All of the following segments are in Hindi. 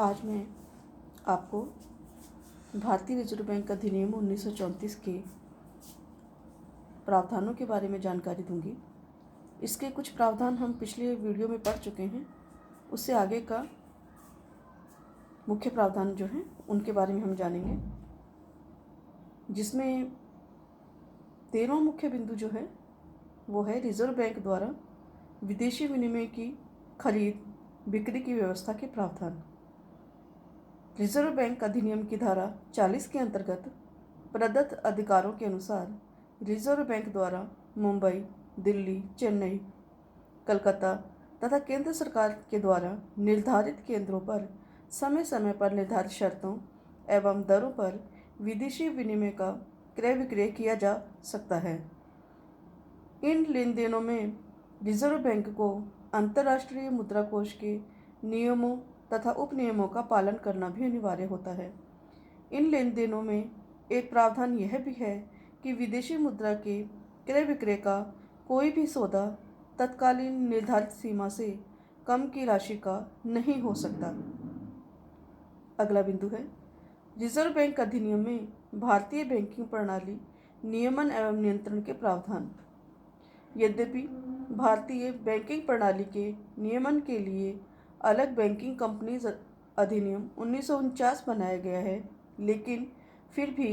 आज मैं आपको भारतीय रिजर्व बैंक अधिनियम 1934 के प्रावधानों के बारे में जानकारी दूंगी। इसके कुछ प्रावधान हम पिछले वीडियो में पढ़ चुके हैं। उससे आगे का मुख्य प्रावधान जो हैं उनके बारे में हम जानेंगे, जिसमें 13वां मुख्य बिंदु जो है वो है रिजर्व बैंक द्वारा विदेशी विनिमय की खरीद बिक्री की व्यवस्था के प्रावधान। रिजर्व बैंक अधिनियम की धारा 40 के अंतर्गत प्रदत्त अधिकारों के अनुसार रिजर्व बैंक द्वारा मुंबई, दिल्ली, चेन्नई, कलकत्ता तथा केंद्र सरकार के द्वारा निर्धारित केंद्रों पर समय समय पर निर्धारित शर्तों एवं दरों पर विदेशी विनिमय का क्रय विक्रय किया जा सकता है। इन लेन देनों में रिजर्व बैंक को अंतर्राष्ट्रीय मुद्रा कोष के नियमों तथा उपनियमों का पालन करना भी अनिवार्य होता है। इन लेन देनों में एक प्रावधान यह भी है कि विदेशी मुद्रा के क्रय विक्रय का कोई भी सौदा तत्कालीन निर्धारित सीमा से कम की राशि का नहीं हो सकता। अगला बिंदु है रिजर्व बैंक अधिनियम में भारतीय बैंकिंग प्रणाली नियमन एवं नियंत्रण के प्रावधान। यद्यपि भारतीय बैंकिंग प्रणाली के नियमन के लिए अलग बैंकिंग कंपनीज अधिनियम 1949 बनाया गया है, लेकिन फिर भी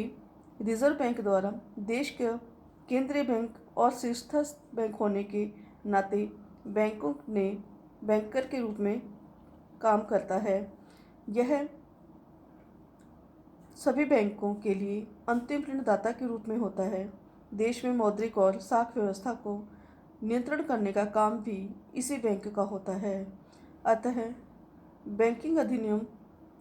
रिजर्व बैंक द्वारा देश के केंद्रीय बैंक और शीर्षस्थ बैंक होने के नाते बैंकों ने बैंकर के रूप में काम करता है। यह सभी बैंकों के लिए अंतिम ऋणदाता के रूप में होता है। देश में मौद्रिक और साख व्यवस्था को नियंत्रण करने का काम भी इसी बैंक का होता है। अतः बैंकिंग अधिनियम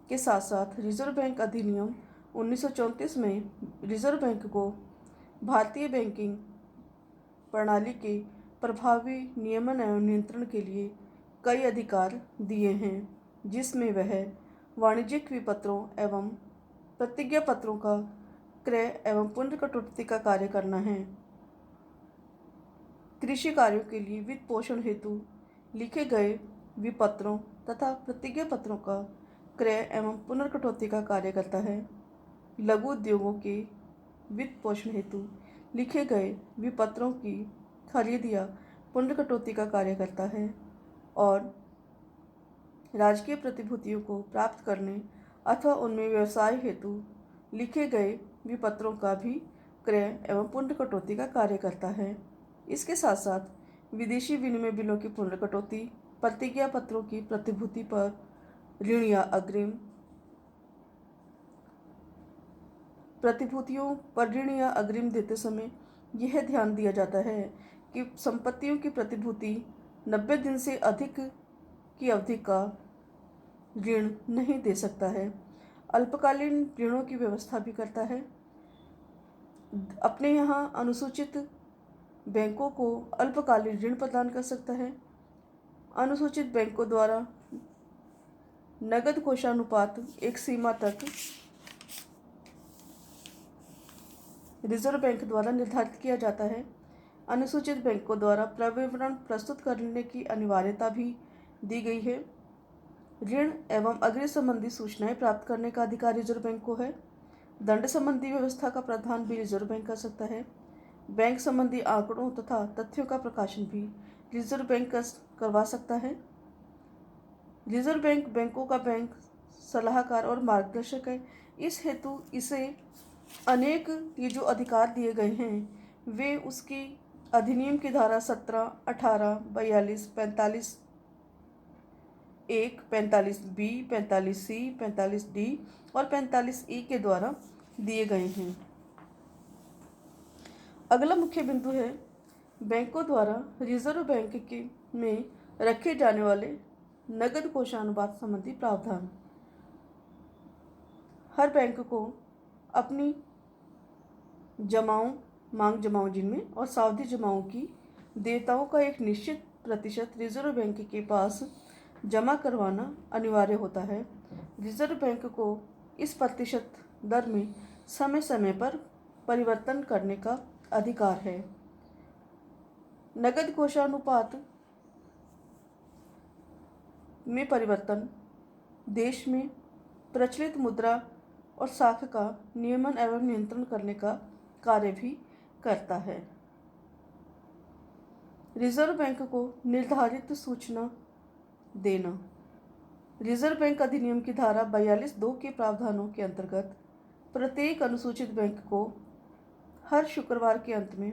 के साथ साथ रिजर्व बैंक अधिनियम 1934 में रिजर्व बैंक को भारतीय बैंकिंग प्रणाली के प्रभावी नियमन एवं नियंत्रण के लिए कई अधिकार दिए हैं, जिसमें वह वाणिज्यिक विपत्रों एवं प्रतिज्ञा पत्रों का क्रय एवं पुनर्कटौती का कार्य करना है। कृषि कार्यों के लिए वित्त पोषण हेतु लिखे गए विपत्रों तथा प्रतिज्ञा पत्रों का क्रय एवं पुनर्कटौती का कार्य करता है। लघु उद्योगों के वित्त पोषण हेतु लिखे गए विपत्रों की खरीद या पुनर्कटौती का कार्य करता है और राजकीय प्रतिभूतियों को प्राप्त करने अथवा उनमें व्यवसाय हेतु लिखे गए विपत्रों का भी क्रय एवं पुनर्कटौती का कार्य करता है। इसके साथ साथ विदेशी विनिमय बिलों की पुनर्कटौती, प्रतिज्ञा पत्रों की प्रतिभूति पर ऋण या अग्रिम, प्रतिभूतियों पर ऋण या अग्रिम देते समय यह ध्यान दिया जाता है कि संपत्तियों की प्रतिभूति 90 दिन से अधिक की अवधि का ऋण नहीं दे सकता है। अल्पकालीन ऋणों की व्यवस्था भी करता है। अपने यहाँ अनुसूचित बैंकों को अल्पकालीन ऋण प्रदान कर सकता है। अनुसूचित बैंकों द्वारा नगद कोषानुपात एक सीमा तक रिजर्व बैंक द्वारा निर्धारित किया जाता है। अनुसूचित बैंकों द्वारा प्रविवरण प्रस्तुत करने की अनिवार्यता भी दी गई है। ऋण एवं अग्रिम संबंधी सूचनाएं प्राप्त करने का अधिकार रिजर्व बैंक को है। दंड संबंधी व्यवस्था का प्रावधान भी रिजर्व बैंक कर सकता है। बैंक संबंधी आंकड़ों तथा तथ्यों का प्रकाशन भी रिजर्व बैंक करवा सकता है। रिजर्व बैंक बैंकों का बैंक सलाहकार और मार्गदर्शक है। इस हेतु इसे अनेक ये जो अधिकार दिए गए हैं वे उसकी अधिनियम की धारा 17, 18, 42, 45 1, 45B, 45C, 45D और 45E के द्वारा दिए गए हैं। अगला मुख्य बिंदु है बैंकों द्वारा रिजर्व बैंक के में रखे जाने वाले नगद कोषानुपात संबंधी प्रावधान। हर बैंक को अपनी जमाओं, मांग जमाओं जिनमें और सावधि जमाओं की देयताओं का एक निश्चित प्रतिशत रिजर्व बैंक के पास जमा करवाना अनिवार्य होता है। रिजर्व बैंक को इस प्रतिशत दर में समय समय पर परिवर्तन करने का अधिकार है। नगद कोषानुपात में परिवर्तन देश में प्रचलित मुद्रा और साख का नियमन एवं नियंत्रण करने का कार्य भी करता है। रिजर्व बैंक को निर्धारित सूचना देना। रिजर्व बैंक अधिनियम की धारा 42(2) के प्रावधानों के अंतर्गत प्रत्येक अनुसूचित बैंक को हर शुक्रवार के अंत में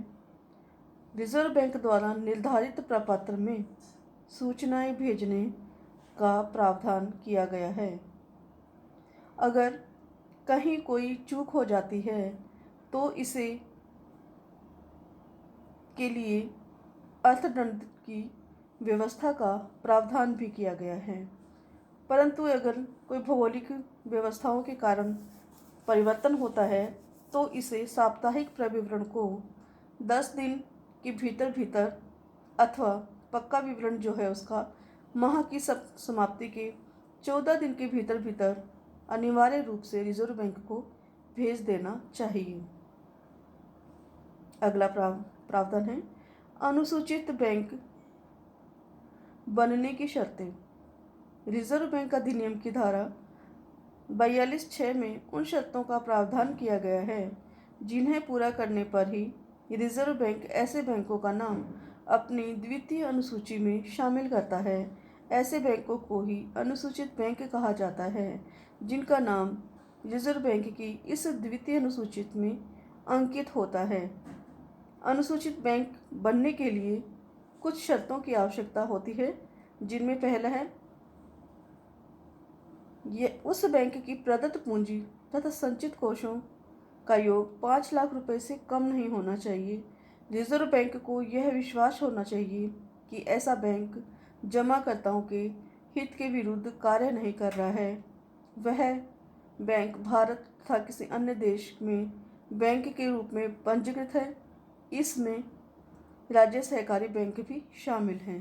रिजर्व बैंक द्वारा निर्धारित प्रपत्र में सूचनाएं भेजने का प्रावधान किया गया है। अगर कहीं कोई चूक हो जाती है तो इसे के लिए अर्थदंड की व्यवस्था का प्रावधान भी किया गया है। परंतु अगर कोई भौगोलिक व्यवस्थाओं के कारण परिवर्तन होता है तो इसे साप्ताहिक प्रविवरण को 10 दिन के भीतर भीतर अथवा पक्का विवरण जो है उसका माह की समाप्ति के 14 दिन के भीतर भीतर अनिवार्य रूप से रिजर्व बैंक को भेज देना चाहिए। अगला प्रावधान है अनुसूचित बैंक बनने की शर्तें। रिजर्व बैंक अधिनियम की धारा 42(6) में उन शर्तों का प्रावधान किया गया है जिन्हें पूरा करने पर ही रिजर्व बैंक ऐसे बैंकों का नाम अपनी द्वितीय अनुसूची में शामिल करता है। ऐसे बैंकों को ही अनुसूचित बैंक कहा जाता है जिनका नाम रिजर्व बैंक की इस द्वितीय अनुसूची में अंकित होता है। अनुसूचित बैंक बनने के लिए कुछ शर्तों की आवश्यकता होती है, जिनमें पहला है ये उस बैंक की प्रदत्त पूंजी तथा संचित कोषों का योग 5 लाख रुपए से कम नहीं होना चाहिए। रिजर्व बैंक को यह विश्वास होना चाहिए कि ऐसा बैंक जमाकर्ताओं के हित के विरुद्ध कार्य नहीं कर रहा है। वह बैंक भारत तथा किसी अन्य देश में बैंक के रूप में पंजीकृत है। इसमें राज्य सहकारी बैंक भी शामिल हैं।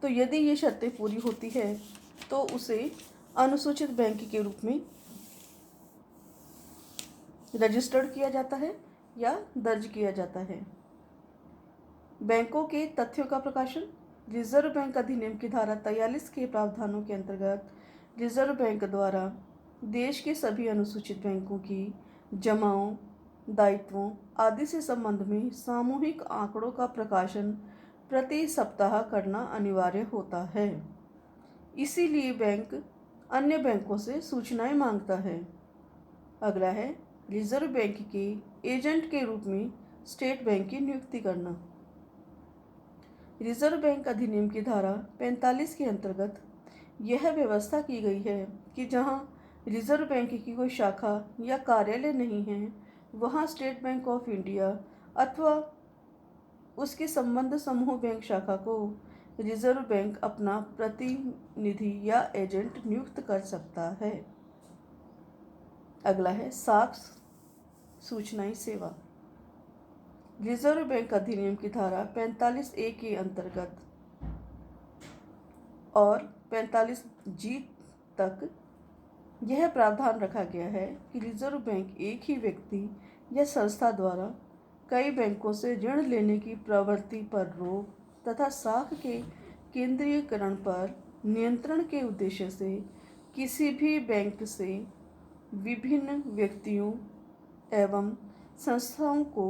तो यदि ये शर्तें पूरी होती है तो उसे अनुसूचित बैंक के रूप में रजिस्टर्ड किया जाता है या दर्ज किया जाता है। बैंकों के तथ्यों का प्रकाशन। रिजर्व बैंक अधिनियम की धारा 43 के प्रावधानों के अंतर्गत रिजर्व बैंक द्वारा देश के सभी अनुसूचित बैंकों की जमाओं, दायित्वों आदि से संबंध में सामूहिक आंकड़ों का प्रकाशन प्रति सप्ताह करना अनिवार्य होता है। इसीलिए बैंक अन्य बैंकों से सूचनाएं मांगता है। अगला है रिजर्व बैंक के एजेंट के रूप में स्टेट बैंक की नियुक्ति करना। रिजर्व बैंक अधिनियम की धारा 45 के अंतर्गत यह व्यवस्था की गई है कि जहां रिजर्व बैंक की कोई शाखा या कार्यालय नहीं है, वहां स्टेट बैंक ऑफ इंडिया अथवा उसके संबद्ध समूह बैंक शाखा को रिजर्व बैंक अपना प्रतिनिधि या एजेंट नियुक्त कर सकता है। अगला है साख सूचनाई सेवा। रिजर्व बैंक अधिनियम की धारा 45(a) के अंतर्गत और 45(g) तक यह प्रावधान रखा गया है कि रिजर्व बैंक एक ही व्यक्ति या संस्था द्वारा कई बैंकों से ऋण लेने की प्रवृत्ति पर रोक तथा साख के केंद्रीयकरण पर नियंत्रण के उद्देश्य से किसी भी बैंक से विभिन्न व्यक्तियों एवं संस्थाओं को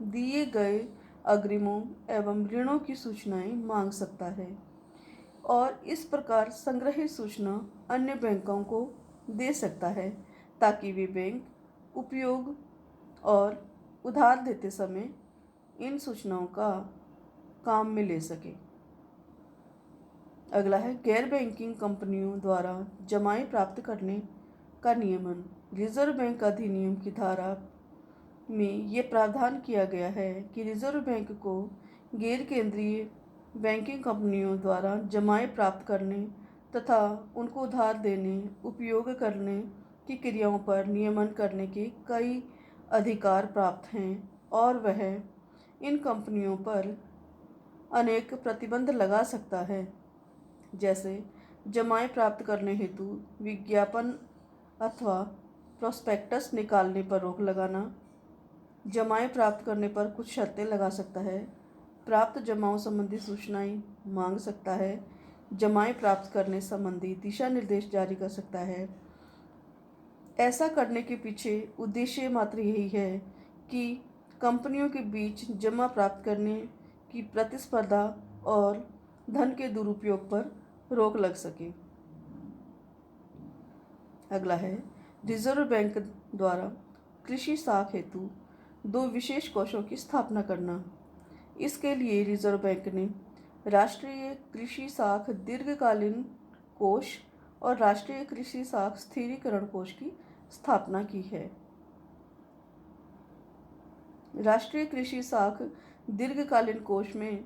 दिए गए अग्रिमों एवं ऋणों की सूचनाएं मांग सकता है और इस प्रकार संग्रहित सूचना अन्य बैंकों को दे सकता है ताकि वे बैंक उपयोग और उधार देते समय इन सूचनाओं का काम में ले सके। अगला है गैर बैंकिंग कंपनियों द्वारा जमाएं प्राप्त करने का नियमन। रिजर्व बैंक अधिनियम की धारा में ये प्रावधान किया गया है कि रिजर्व बैंक को गैर केंद्रीय बैंकिंग कंपनियों द्वारा जमाएं प्राप्त करने तथा उनको उधार देने, उपयोग करने की क्रियाओं पर नियमन करने के कई अधिकार प्राप्त हैं और वह इन कंपनियों पर अनेक प्रतिबंध लगा सकता है, जैसे जमाएं प्राप्त करने हेतु विज्ञापन अथवा प्रोस्पेक्टस निकालने पर रोक लगाना, जमाएं प्राप्त करने पर कुछ शर्तें लगा सकता है, प्राप्त जमाओं संबंधी सूचनाएं मांग सकता है, जमाएं प्राप्त करने संबंधी दिशा निर्देश जारी कर सकता है, ऐसा करने के पीछे उद्देश्य मात्र यही है कि कंपनियों के बीच जमा प्राप्त करने की प्रतिस्पर्धा और धन के दुरुपयोग पर रोक लग सके। अगला है रिजर्व बैंक द्वारा कृषि साख हेतु 2 विशेष कोषों की स्थापना करना। इसके लिए रिजर्व बैंक ने राष्ट्रीय कृषि साख दीर्घकालीन कोष और राष्ट्रीय कृषि साख स्थिरीकरण कोष की स्थापना की है। राष्ट्रीय कृषि साख दीर्घकालीन कोष में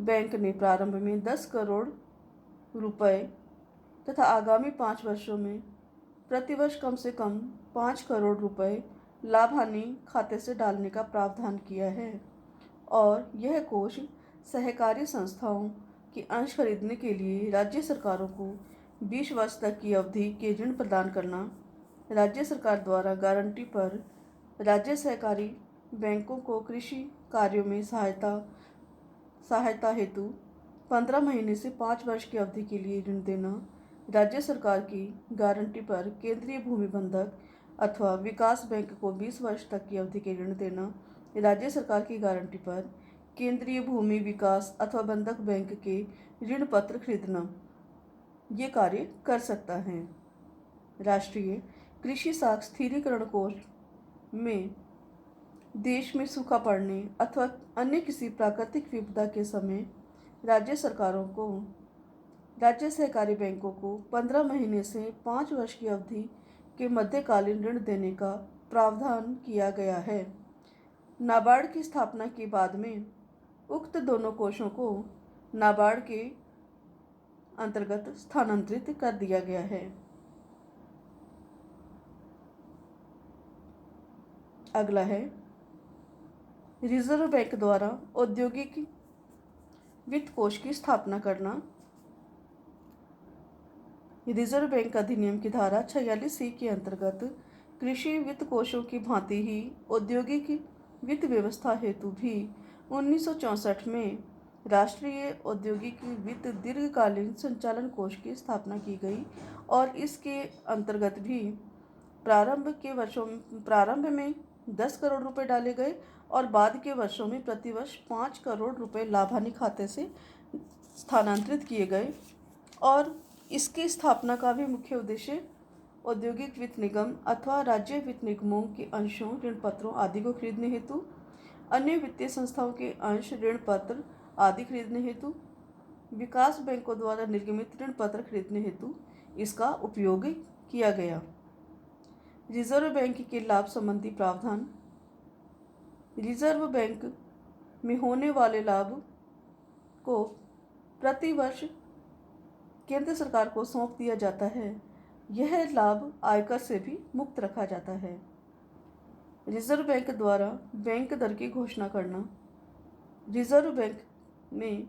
बैंक ने प्रारंभ में 10 करोड़ रुपए तथा आगामी 5 वर्षों में प्रतिवर्ष कम से कम 5 करोड़ रुपए लाभ हानि खाते से डालने का प्रावधान किया है और यह कोष सहकारी संस्थाओं के अंश खरीदने के लिए राज्य सरकारों को 20 वर्ष तक की अवधि के ऋण प्रदान करना, राज्य सरकार द्वारा गारंटी पर राज्य सहकारी बैंकों को कृषि कार्यों में सहायता हेतु 15 महीने से 5 वर्ष की अवधि के लिए ऋण देना, राज्य सरकार की गारंटी पर केंद्रीय भूमि बंधक अथवा विकास बैंक को 20 वर्ष तक की अवधि के ऋण देना, राज्य सरकार की गारंटी पर केंद्रीय भूमि विकास अथवा बंधक बैंक के ऋण पत्र खरीदना, ये कार्य कर सकता है। राष्ट्रीय कृषि साख स्थिरीकरण कोष में देश में सूखा पड़ने अथवा अन्य किसी प्राकृतिक विपदा के समय राज्य सरकारों को राज्य सहकारी बैंकों को 15 महीने से 5 वर्ष की अवधि के मध्यकालीन ऋण देने का प्रावधान किया गया है। नाबार्ड की स्थापना के बाद में उक्त दोनों कोषों को नाबार्ड के अंतर्गत स्थानांतरित कर दिया गया है। अगला है रिजर्व बैंक द्वारा औद्योगिक वित्त कोष की स्थापना करना। रिजर्व बैंक अधिनियम की धारा 46C के अंतर्गत कृषि वित्त कोषों की भांति ही औद्योगिक वित्त व्यवस्था हेतु भी 1964 में राष्ट्रीय औद्योगिक वित्त दीर्घकालीन संचालन कोष की स्थापना की गई और इसके अंतर्गत भी प्रारंभ में 10 करोड़ रुपए डाले गए और बाद के वर्षों में प्रतिवर्ष 5 करोड़ रुपए लाभ हानि खाते से स्थानांतरित किए गए और इसकी स्थापना का भी मुख्य उद्देश्य औद्योगिक वित्त निगम अथवा राज्य वित्त निगमों के अंशों, ऋण पत्रों आदि को खरीदने हेतु, अन्य वित्तीय संस्थाओं के अंश, ऋण पत्र आदि खरीदने हेतु, विकास बैंकों द्वारा निर्गमित ऋण पत्र खरीदने हेतु इसका उपयोग किया गया। रिजर्व बैंक के लाभ संबंधी प्रावधान। रिजर्व बैंक में होने वाले लाभ को प्रति वर्ष केंद्र सरकार को सौंप दिया जाता है। यह लाभ आयकर से भी मुक्त रखा जाता है। रिजर्व बैंक द्वारा बैंक दर की घोषणा करना। रिजर्व बैंक में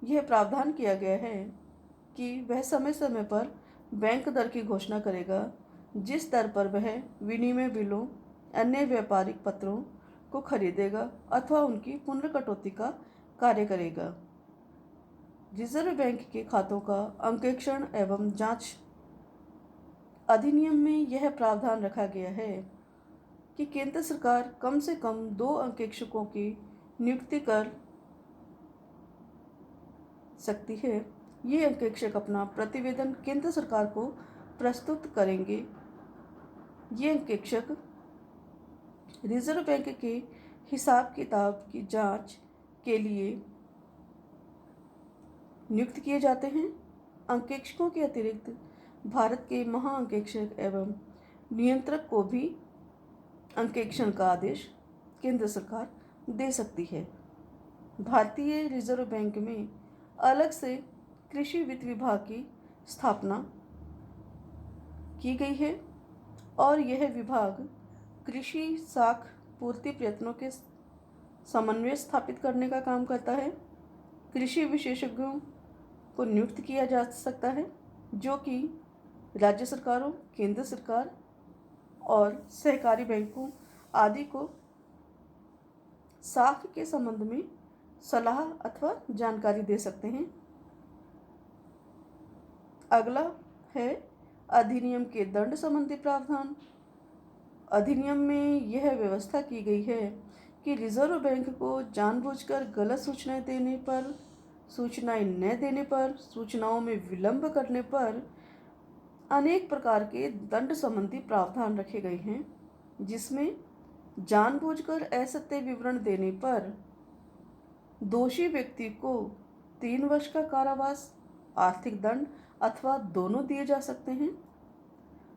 यह प्रावधान किया गया है कि वह समय समय पर बैंक दर की घोषणा करेगा जिस दर पर वह विनिमय बिलों, अन्य व्यापारिक पत्रों को खरीदेगा अथवा उनकी पुनर्कटौती का कार्य करेगा। रिजर्व बैंक के खातों का अंकेक्षण एवं जांच। अधिनियम में यह प्रावधान रखा गया है कि केंद्र सरकार कम से कम 2 अंकेक्षकों की नियुक्ति कर सकती है। ये अंकेक्षक अपना प्रतिवेदन केंद्र सरकार को प्रस्तुत करेंगे। ये अंकेक्षक रिजर्व बैंक के हिसाब किताब की जांच के लिए नियुक्त किए जाते हैं। अंकेक्षकों के अतिरिक्त भारत के महाअंकेक्षक एवं नियंत्रक को भी अंकेक्षण का आदेश केंद्र सरकार दे सकती है। भारतीय रिजर्व बैंक में अलग से कृषि वित्त विभाग की स्थापना की गई है और यह विभाग कृषि साख पूर्ति प्रयत्नों के समन्वय स्थापित करने का काम करता है। कृषि विशेषज्ञों को नियुक्त किया जा सकता है जो कि राज्य सरकारों, केंद्र सरकार और सहकारी बैंकों आदि को साख के संबंध में सलाह अथवा जानकारी दे सकते हैं। अगला है अधिनियम के दंड संबंधी प्रावधान। अधिनियम में यह व्यवस्था की गई है कि रिजर्व बैंक को जानबूझकर गलत सूचनाएं देने पर, सूचनाएं न देने पर, सूचनाओं में विलंब करने पर अनेक प्रकार के दंड संबंधी प्रावधान रखे गए हैं, जिसमें जानबूझकर असत्य विवरण देने पर दोषी व्यक्ति को 3 वर्ष का कारावास, आर्थिक दंड अथवा दोनों दिए जा सकते हैं।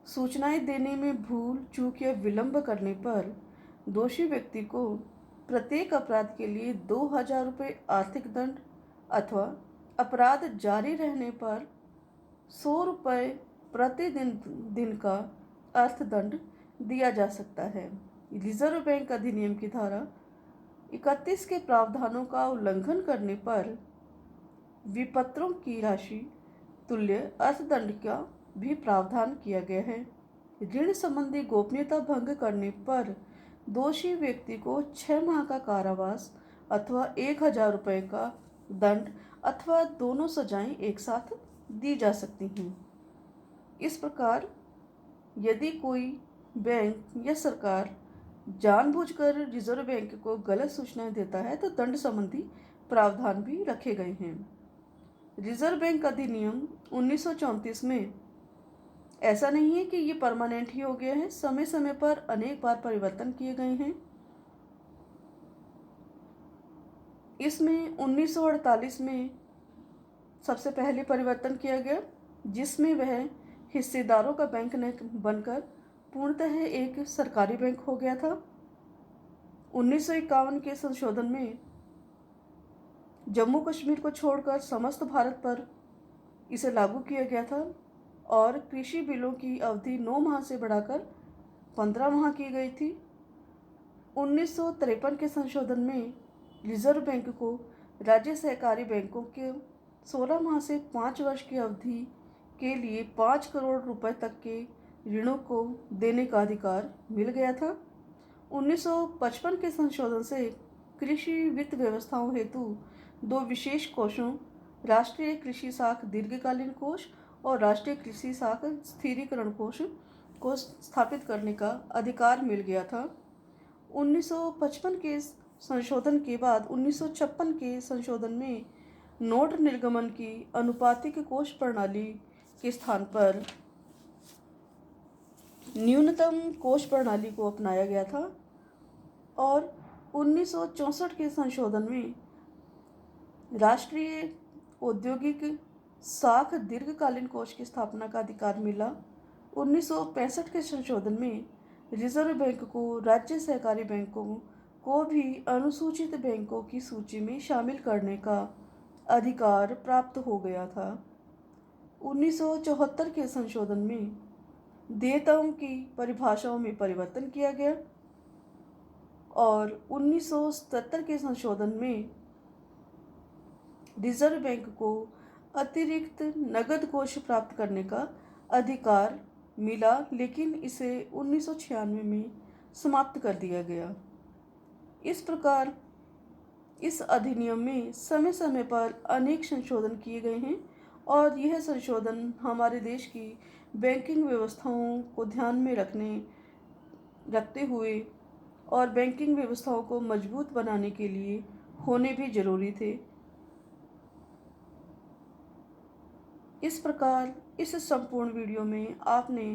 सूचनाएं देने में भूल चूक या विलंब करने पर दोषी व्यक्ति को प्रत्येक अपराध के लिए 2,000 रुपये आर्थिक दंड अथवा अपराध जारी रहने पर 100 रुपये प्रतिदिन का अर्थदंड दिया जा सकता है। रिजर्व बैंक अधिनियम की धारा 31 के प्रावधानों का उल्लंघन करने पर विपत्रों की राशि तुल्य अर्थदंड का भी प्रावधान किया गया है। ऋण संबंधी गोपनीयता भंग करने पर दोषी व्यक्ति को 6 माह का कारावास अथवा 1,000 रुपये का दंड अथवा दोनों सजाएं एक साथ दी जा सकती हैं। इस प्रकार यदि कोई बैंक या सरकार जानबूझकर रिजर्व बैंक को गलत सूचनाएं देता है तो दंड संबंधी प्रावधान भी रखे गए हैं। रिजर्व बैंक अधिनियम 1934 में ऐसा नहीं है कि ये परमानेंट ही हो गया है, समय समय पर अनेक बार परिवर्तन किए गए हैं। इसमें 1948 में सबसे पहले परिवर्तन किया गया, जिसमें वह हिस्सेदारों का बैंक न बनकर पूर्णतः एक सरकारी बैंक हो गया था। 1951 के संशोधन में जम्मू कश्मीर को छोड़कर समस्त भारत पर इसे लागू किया गया था और कृषि बिलों की अवधि 9 माह से बढ़ाकर 15 माह की गई थी। 1953 के संशोधन में रिजर्व बैंक को राज्य सहकारी बैंकों के 16 माह से 5 वर्ष की अवधि के लिए 5 करोड़ रुपए तक के ऋणों को देने का अधिकार मिल गया था। 1955 के संशोधन से कृषि वित्त व्यवस्थाओं हेतु 2 विशेष कोषों, राष्ट्रीय कृषि साख दीर्घकालीन कोष और राष्ट्रीय कृषि साख स्थिरीकरण कोष को स्थापित करने का अधिकार मिल गया था। 1955 के संशोधन के बाद 1956 के संशोधन में नोट निर्गमन की अनुपातिक कोष प्रणाली के स्थान पर न्यूनतम कोष प्रणाली को अपनाया गया था और 1964 के संशोधन में राष्ट्रीय औद्योगिक साख दीर्घकालीन कोष की स्थापना का अधिकार मिला। 1965 के संशोधन में रिजर्व बैंक को राज्य सहकारी बैंकों को भी अनुसूचित बैंकों की सूची में शामिल करने का अधिकार प्राप्त हो गया था। 1974 के संशोधन में देयताओं की परिभाषाओं में परिवर्तन किया गया और 1977 के संशोधन में रिजर्व बैंक को अतिरिक्त नगद कोष प्राप्त करने का अधिकार मिला, लेकिन इसे 1996 में समाप्त कर दिया गया। इस प्रकार इस अधिनियम में समय समय पर अनेक संशोधन किए गए हैं और यह संशोधन हमारे देश की बैंकिंग व्यवस्थाओं को ध्यान में रखते हुए और बैंकिंग व्यवस्थाओं को मजबूत बनाने के लिए होने भी जरूरी थे। इस प्रकार इस संपूर्ण वीडियो में आपने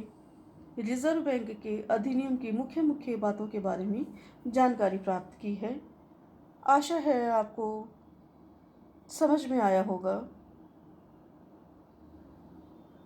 रिजर्व बैंक के अधिनियम की मुख्य मुख्य बातों के बारे में जानकारी प्राप्त की है। आशा है आपको समझ में आया होगा।